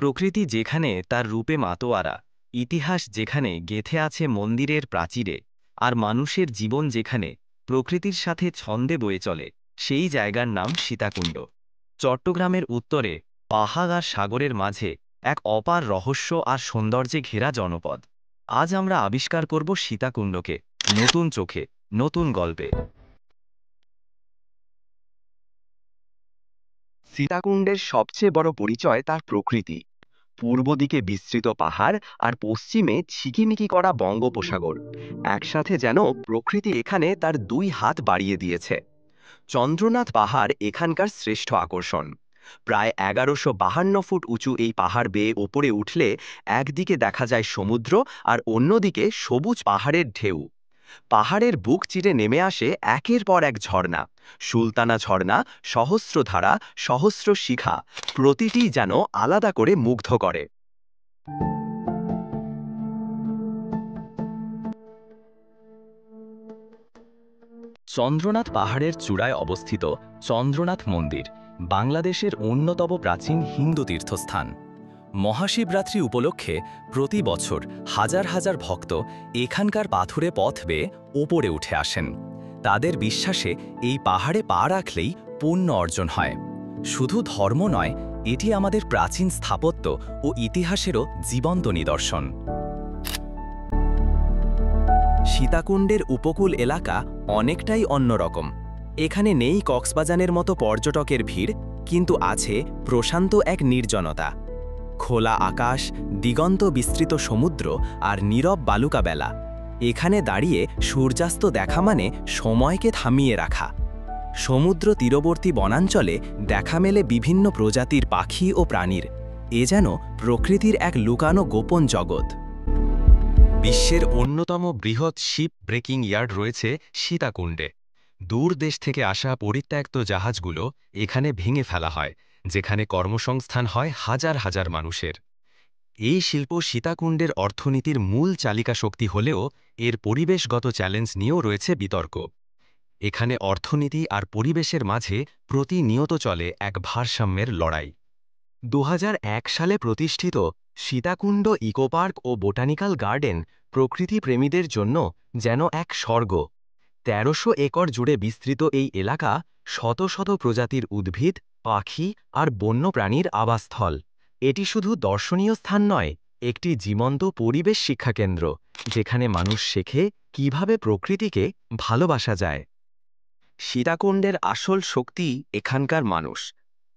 প্রকৃতি যেখানে তার রূপে মাতোয়ারা, ইতিহাস যেখানে গেঁথে আছে মন্দিরের প্রাচীরে, আর মানুষের জীবন যেখানে প্রকৃতির সাথে ছন্দে বয়ে চলে, সেই জায়গার নাম সীতাকুণ্ড। চট্টগ্রামের উত্তরে পাহাড় আর সাগরের মাঝে এক অপার রহস্য আর সৌন্দর্যে ঘেরা জনপদ। আজ আমরা আবিষ্কার করব সীতাকুণ্ডকে, নতুন চোখে, নতুন গল্পে। সীতাকুণ্ডের সবচেয়ে বড় পরিচয় তার প্রকৃতি। পূর্ব দিকে বিস্তৃত পাহাড় আর পশ্চিমে ঝিকিমিকি করা বঙ্গোপসাগর। একসাথে যেন প্রকৃতি এখানে তার দুই হাত বাড়িয়ে দিয়েছে। চন্দ্রনাথ পাহাড় এখানকার শ্রেষ্ঠ আকর্ষণ। প্রায় ১১৫২ ফুট উঁচু এই পাহাড় বেয়ে ওপরে উঠলে একদিকে দেখা যায় সমুদ্র আর অন্যদিকে সবুজ পাহাড়ের ঢেউ। পাহাড়ের বুক চিরে নেমে আসে একের পর এক ঝর্ণা, সুলতানা ঝর্ণা, সহস্রধারা, সহস্র শিখা, প্রতিটি যেন আলাদা করে মুগ্ধ করে। চন্দ্রনাথ পাহাড়ের চূড়ায় অবস্থিত চন্দ্রনাথ মন্দির বাংলাদেশের অন্যতম প্রাচীন হিন্দু তীর্থস্থান। মহাশিবরাত্রি উপলক্ষে প্রতি বছর হাজার হাজার ভক্ত এখানকার পাথুরে পথ বেয়ে ওপরে উঠে আসেন। তাদের বিশ্বাসে এই পাহাড়ে পা রাখলেই পুণ্য অর্জন হয়। শুধু ধর্ম নয়, এটি আমাদের প্রাচীন স্থাপত্য ও ইতিহাসেরও জীবন্ত নিদর্শন। সীতাকুণ্ডের উপকূল এলাকা অনেকটাই অন্যরকম। এখানে নেই কক্সবাজারের মতো পর্যটকের ভিড়, কিন্তু আছে প্রশান্ত এক নির্জনতা। খোলা আকাশ, দিগন্ত বিস্তৃত সমুদ্র আর নীরব বালুকা বেলা। এখানে দাঁড়িয়ে সূর্যাস্ত দেখা মানে সময়কে থামিয়ে রাখা। সমুদ্র তীরবর্তী বনাঞ্চলে দেখা মেলে বিভিন্ন প্রজাতির পাখি ও প্রাণীর। এ যেন প্রকৃতির এক লুকানো গোপন জগৎ। বিশ্বের অন্যতম বৃহৎ শিপ ব্রেকিং ইয়ার্ড রয়েছে সীতাকুণ্ডে। দূর দেশ থেকে আসা পরিত্যক্ত জাহাজগুলো এখানে ভেঙে ফেলা হয়, যেখানে কর্মসংস্থান হয় হাজার হাজার মানুষের। এই শিল্প সীতাকুণ্ডের অর্থনীতির মূল চালিকা শক্তি হলেও এর পরিবেশগত চ্যালেঞ্জ নিয়েও রয়েছে বিতর্ক। এখানে অর্থনীতি আর পরিবেশের মাঝে প্রতিনিয়ত চলে এক ভারসাম্যের লড়াই। ২০০১ সালে প্রতিষ্ঠিত সীতাকুণ্ড ইকোপার্ক ও বোটানিক্যাল গার্ডেন প্রকৃতিপ্রেমীদের জন্য যেন এক স্বর্গ। ১৩০০ একর জুড়ে বিস্তৃত এই এলাকা শত শত প্রজাতির উদ্ভিদ, পাখি আর বন্যপ্রাণীর আবাসস্থল। এটি শুধু দর্শনীয় স্থান নয়, একটি জীবন্ত পরিবেশ শিক্ষাকেন্দ্র, যেখানে মানুষ শেখে কিভাবে প্রকৃতিকে ভালোবাসা যায়। সীতাকুণ্ডের আসল শক্তি এখানকার মানুষ।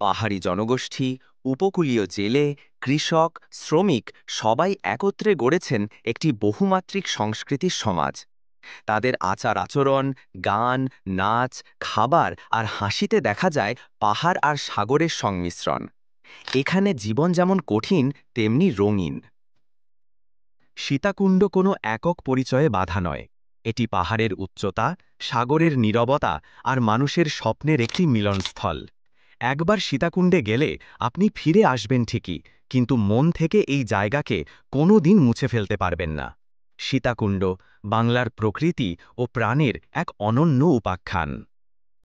পাহাড়ি জনগোষ্ঠী, উপকূলীয় জেলে, কৃষক, শ্রমিক সবাই একত্রে গড়েছেন একটি বহুমাত্রিক সংস্কৃতির সমাজ। তাদের আচার আচরণ, গান, নাচ, খাবার আর হাসিতে দেখা যায় পাহাড় আর সাগরের সংমিশ্রণ। এখানে জীবন যেমন কঠিন, তেমনি রঙিন। সীতাকুণ্ড কোনো একক পরিচয়ে বাধা নয়। এটি পাহাড়ের উচ্চতা, সাগরের নীরবতা আর মানুষের স্বপ্নের একটি মিলনস্থল। একবার সীতাকুণ্ডে গেলে আপনি ফিরে আসবেন ঠিকই, কিন্তু মন থেকে এই জায়গাকে কোনো দিন মুছে ফেলতে পারবেন না। সীতাকুণ্ড বাংলার প্রকৃতি ও প্রাণের এক অনন্য উপাখ্যান।